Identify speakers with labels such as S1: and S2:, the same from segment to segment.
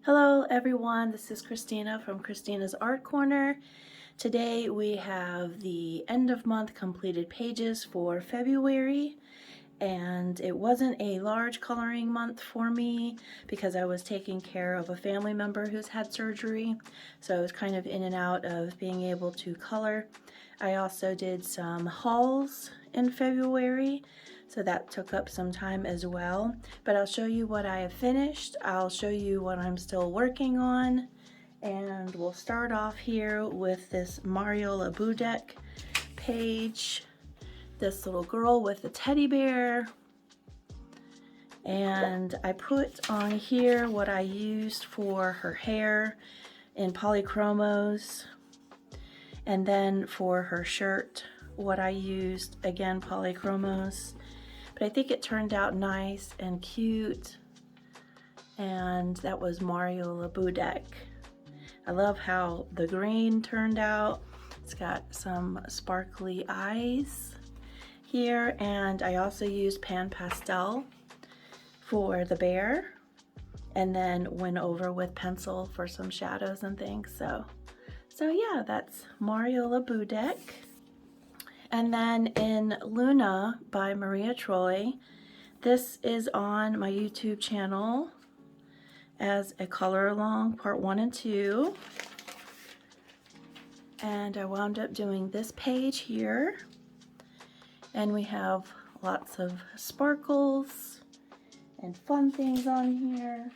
S1: Hello everyone, this is Kristina from Kristina's Art Corner. Today we have the end of month completed pages for February, and it wasn't a large coloring month for me because I was taking care of a family member who's had surgery, so I was kind of in and out of being able to color. I also did some hauls in February, so that took up some time as well, but I'll show you what I have finished. I'll show you what I'm still working on, and we'll start off here with this Mario Labu deck page. This little girl with a teddy bear, and I put on here what I used for her hair in polychromos, and then for her shirt what I used, again, polychromos. But I think it turned out nice and cute, and that was Mario Labu deck. I love how the green turned out. It's got some sparkly eyes here, and I also used pan pastel for the bear, and then went over with pencil for some shadows and things. So yeah, that's Mario Labu deck. And then in Luna by Maria Trolle, this is on my YouTube channel as a color along part 1 and 2, and I wound up doing this page here. And we have lots of sparkles and fun things on here.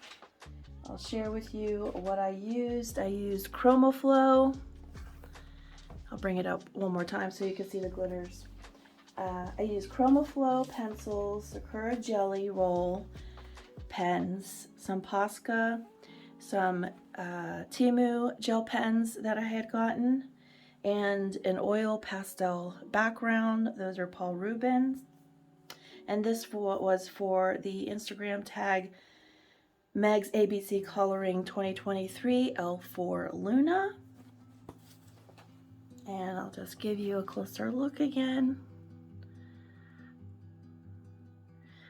S1: I'll share with you what I used. I used ChromaFlow. I'll bring it up one more time so you can see the glitters. I used ChromaFlow pencils, Sakura Jelly Roll pens, some Posca, some Timu gel pens that I had gotten, and an oil pastel background. Those are Paul Rubens. And this was for the Instagram tag Meg's ABC Coloring 2023 L4 Luna. And I'll just give you a closer look again.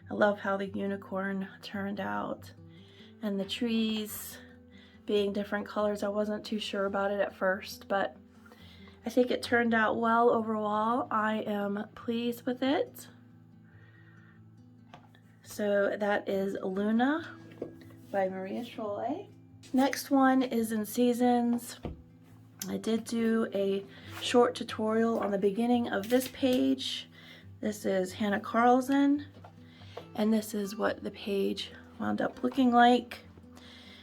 S1: I love how the unicorn turned out, and the trees being different colors. I wasn't too sure about it at first, but I think it turned out well overall. I am pleased with it. So that is Luna by Maria Trolle. Next one is in Seasons. I did do a short tutorial on the beginning of this page. This is Hannah Karlzon, and this is what the page wound up looking like.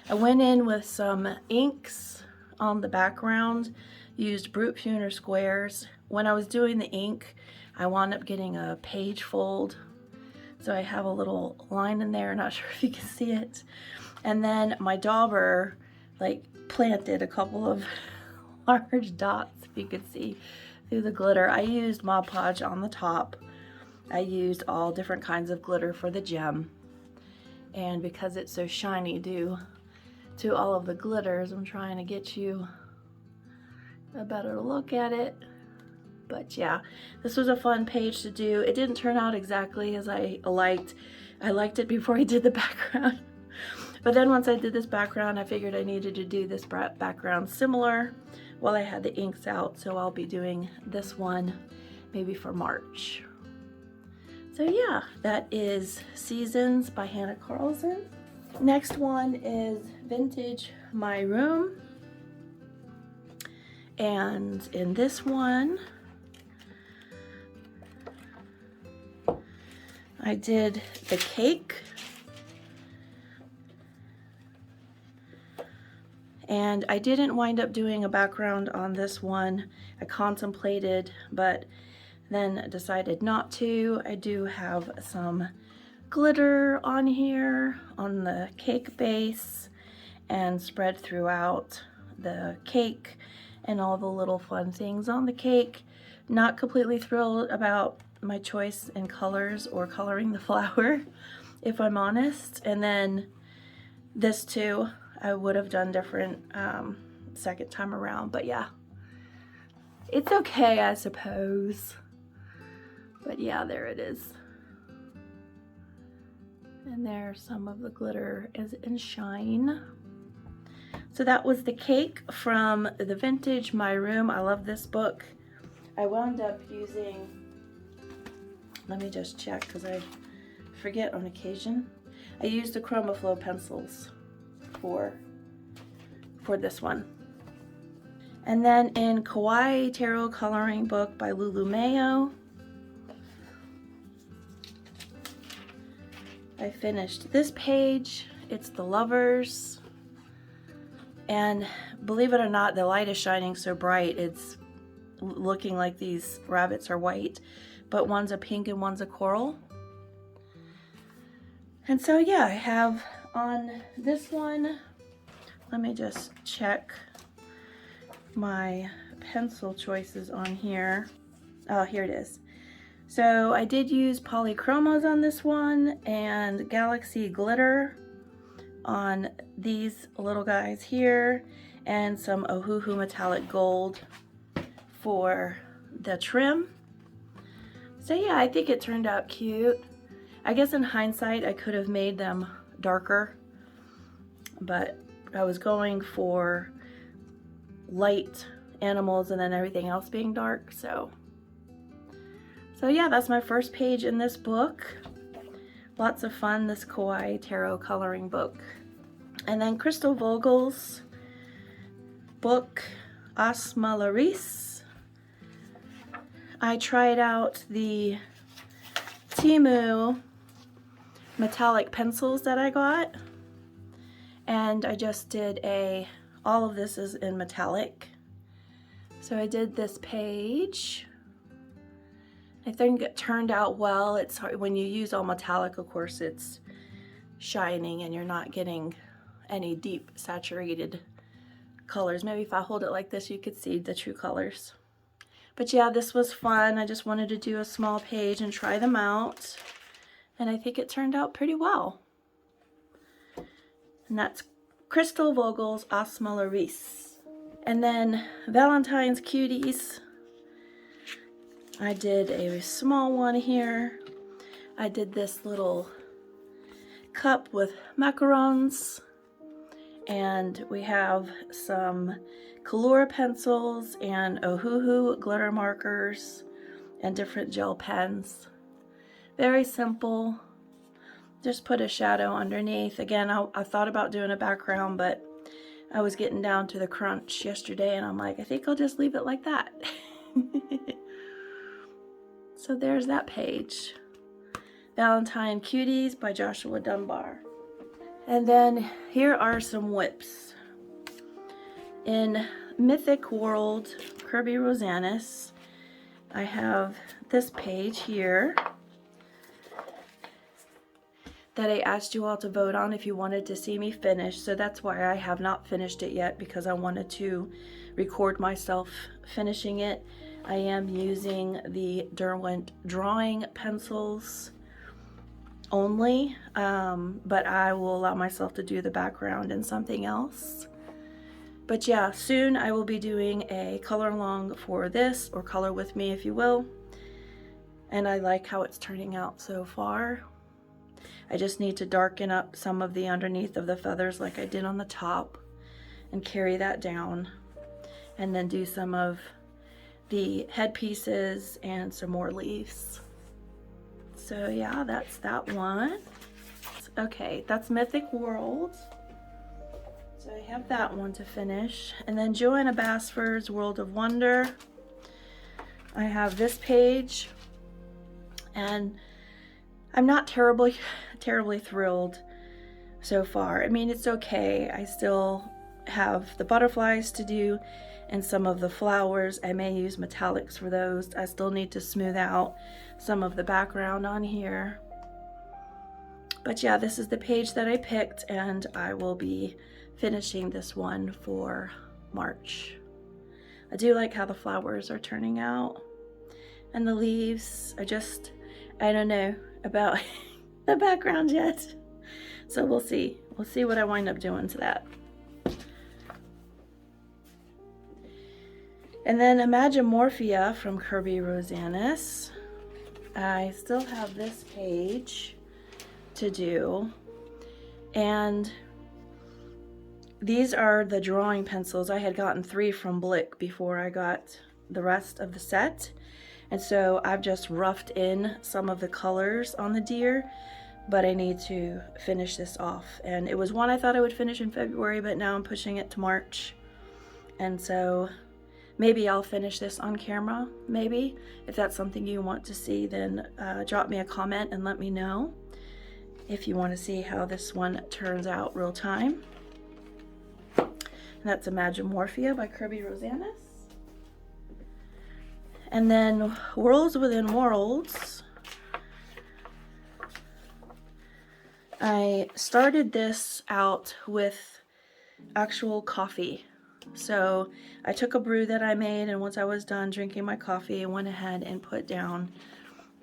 S1: I went in with some inks on the background, used Brute Puner squares. When I was doing the ink, I wound up getting a page fold, so I have a little line in there. Not sure if you can see it. And then my dauber like planted a couple of large dots, if you could see through the glitter. I used Mod Podge on the top. I used all different kinds of glitter for the gem, and because it's so shiny due to all of the glitters, I'm trying to get you a better look at it. But yeah, this was a fun page to do. It didn't turn out exactly as I liked. I liked it before I did the background. But then once I did this background, I figured I needed to do this background similar while I had the inks out. So I'll be doing this one maybe for March. So yeah, that is Seasons by Hannah Karlzon. Next one is Vintage My Room. And in this one, I did the cake. And I didn't wind up doing a background on this one. I contemplated, but then decided not to. I do have some glitter on here on the cake base and spread throughout the cake and all the little fun things on the cake. Not completely thrilled about my choice in colors or coloring the flower, if I'm honest. And then this too, I would have done different second time around, but yeah, it's okay, I suppose. But yeah, there it is. And there's some of the glitter is in Shine. So that was The Cake from the Vintage My Room. I love this book. I wound up using, let me just check because I forget on occasion. I used the Chroma Flow pencils for this one. And then in Kawaii Tarot Coloring Book by Lulu Mayo, I finished this page. It's The Lovers. And believe it or not, the light is shining so bright, it's looking like these rabbits are white, but one's a pink and one's a coral. And so yeah, I have on this one, let me just check my pencil choices on here. Oh, here it is. So I did use polychromos on this one and Galaxy Glitter on these little guys here, and some Ohuhu Metallic Gold for the trim. So yeah, I think it turned out cute. I guess in hindsight I could have made them darker, but I was going for light animals and then everything else being dark. So yeah, that's my first page in this book. Lots of fun, this Kawaii Tarot coloring book. And then Crystal Vogel's book, Osmalaris. I tried out the Temu metallic pencils that I got, and I just did all of this is in metallic. So I did this page. I think it turned out well. It's hard when you use all metallic, of course, it's shining and you're not getting any deep saturated colors. Maybe if I hold it like this, you could see the true colors. But yeah, this was fun. I just wanted to do a small page and try them out. And I think it turned out pretty well. And that's Crystal Vogel's Osmalaris. And then Valentine's Cuties. I did a small one here. I did this little cup with macarons, and we have some Color pencils and Ohuhu glitter markers and different gel pens. Very simple. Just put a shadow underneath. Again, I thought about doing a background, but I was getting down to the crunch yesterday and I'm like, I think I'll just leave it like that. So there's that page. Valentine Cuties by Joshua Dunbar. And then here are some whips. In Mythic World, Kirby Rosanis, I have this page here that I asked you all to vote on if you wanted to see me finish. So that's why I have not finished it yet, because I wanted to record myself finishing it. I am using the Derwent drawing pencils only, but I will allow myself to do the background and something else. But yeah, soon I will be doing a color along for this, or color with me if you will. And I like how it's turning out so far. I just need to darken up some of the underneath of the feathers like I did on the top and carry that down, and then do some of the headpieces and some more leaves. So yeah, that's that one. Okay, that's Mythic World. So I have that one to finish. And then Joanna Basford's World of Wonder. I have this page, and I'm not terribly thrilled so far. I mean, it's okay. I still have the butterflies to do and some of the flowers. I may use metallics for those. I still need to smooth out some of the background on here. But yeah, this is the page that I picked, and I will be finishing this one for March. I do like how the flowers are turning out, and the leaves. I don't know about the background yet. So we'll see. We'll see what I wind up doing to that. And then Imagimorphia from Kirby Rosanis. I still have this page to do, and these are the drawing pencils. I had gotten 3 from Blick before I got the rest of the set. And so I've just roughed in some of the colors on the deer, but I need to finish this off. And it was one I thought I would finish in February, but now I'm pushing it to March. And so maybe I'll finish this on camera, maybe. If that's something you want to see, then drop me a comment and let me know if you want to see how this one turns out real time. And that's Imagimorphia by Kirby Rosanis. And then Worlds Within Worlds. I started this out with actual coffee. So I took a brew that I made, and once I was done drinking my coffee, I went ahead and put down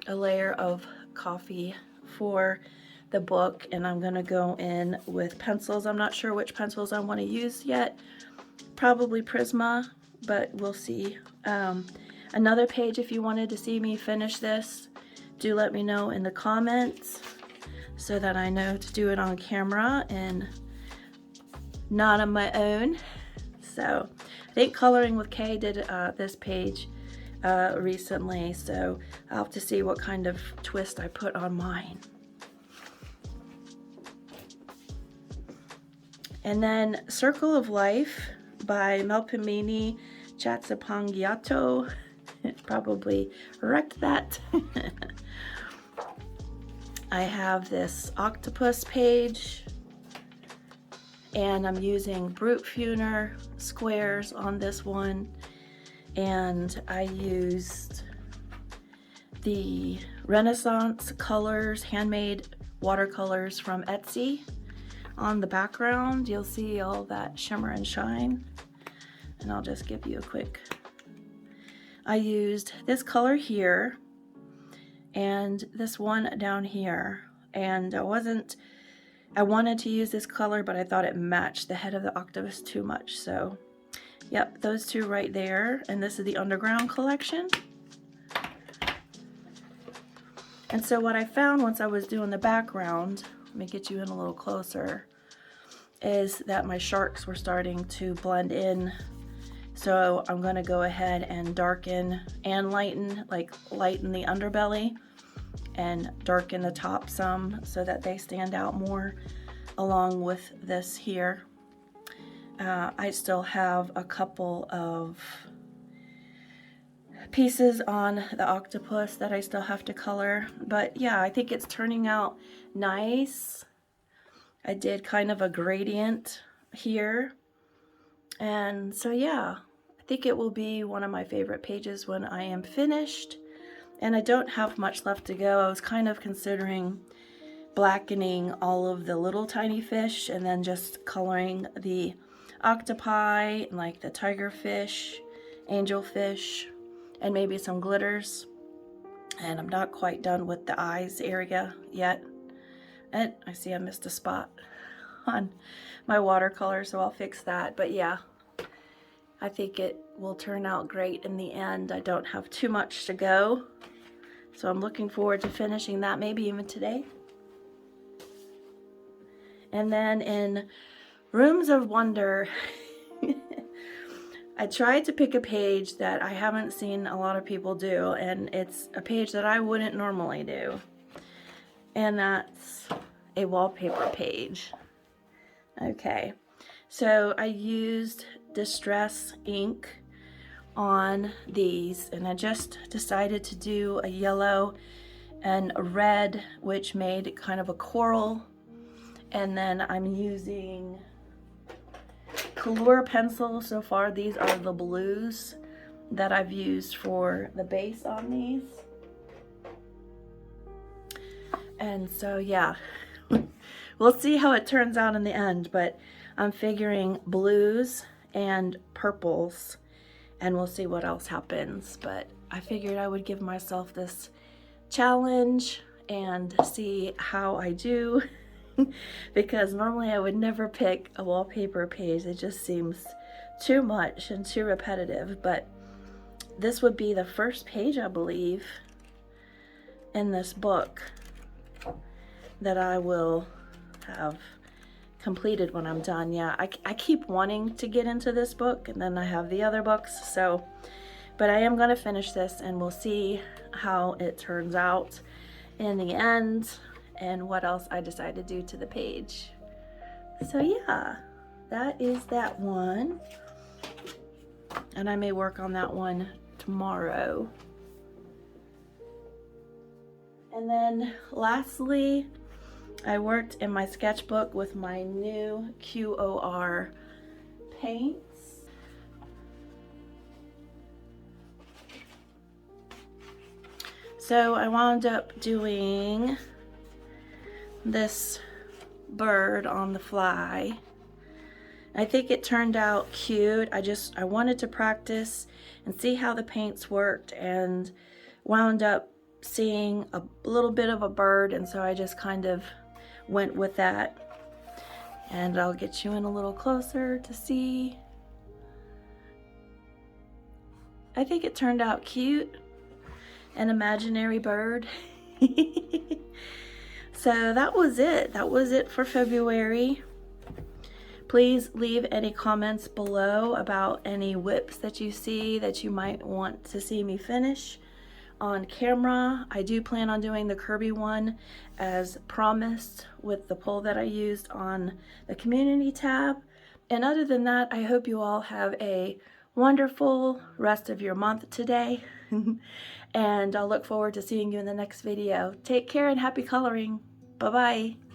S1: a layer of coffee for the book, and I'm gonna go in with pencils. I'm not sure which pencils I want to use yet. Probably Prisma, but we'll see. Another page, if you wanted to see me finish this, do let me know in the comments so that I know to do it on camera and not on my own. So I think Coloring with Kay did this page recently, so I'll have to see what kind of twist I put on mine. And then Circle of Life by Melpomene Chatsapangiato. Probably wrecked that. I have this octopus page, and I'm using Brute Funer squares on this one, and I used the Renaissance Colors handmade watercolors from Etsy. On the background you'll see all that shimmer and shine, and I'll just give you a quick. I used this color here and this one down here, and I wanted to use this color, but I thought it matched the head of the octopus too much. So yep, those two right there. And this is the Underground collection. And so what I found once I was doing the background, let me get you in a little closer, is that my sharks were starting to blend in. So I'm going to go ahead and darken and lighten, like lighten the underbelly and darken the top some so that they stand out more along with this here. I still have a couple of pieces on the octopus that I still have to color, but yeah, I think it's turning out nice. I did kind of a gradient here, and so yeah, I think it will be one of my favorite pages when I am finished. And I don't have much left to go. I was kind of considering blackening all of the little tiny fish and then just coloring the octopi, like the tigerfish, angelfish, and maybe some glitters. And I'm not quite done with the eyes area yet. And I see I missed a spot on my watercolor, so I'll fix that. But yeah, I think it will turn out great in the end. I don't have too much to go, so I'm looking forward to finishing that, maybe even today. And then in Rooms of Wonder, I tried to pick a page that I haven't seen a lot of people do, and it's a page that I wouldn't normally do. And that's a wallpaper page. Okay, so I used Distress ink on these, and I just decided to do a yellow and a red, which made kind of a coral. And then I'm using Color pencil. So far these are the blues that I've used for the base on these. And so yeah, we'll see how it turns out in the end, but I'm figuring blues and purples, and we'll see what else happens. But I figured I would give myself this challenge and see how I do. Because normally I would never pick a wallpaper page. It just seems too much and too repetitive. But this would be the first page, I believe, in this book that I will have completed when I'm done. Yeah, I keep wanting to get into this book, and then I have the other books, so, but I am going to finish this, and we'll see how it turns out in the end and what else I decide to do to the page. So yeah, that is that one, and I may work on that one tomorrow. And then lastly, I worked in my sketchbook with my new QOR paints. So I wound up doing this bird on the fly. I think it turned out cute. I wanted to practice and see how the paints worked, and wound up seeing a little bit of a bird, and so I just kind of went with that. And I'll get you in a little closer to see. I think it turned out cute. An imaginary bird. So that was it. That was it for February. Please leave any comments below about any whips that you see that you might want to see me finish on camera. I do plan on doing the Kirby one as promised with the pull that I used on the community tab. And other than that, I hope you all have a wonderful rest of your month today. And I'll look forward to seeing you in the next video. Take care and happy coloring. Bye-bye.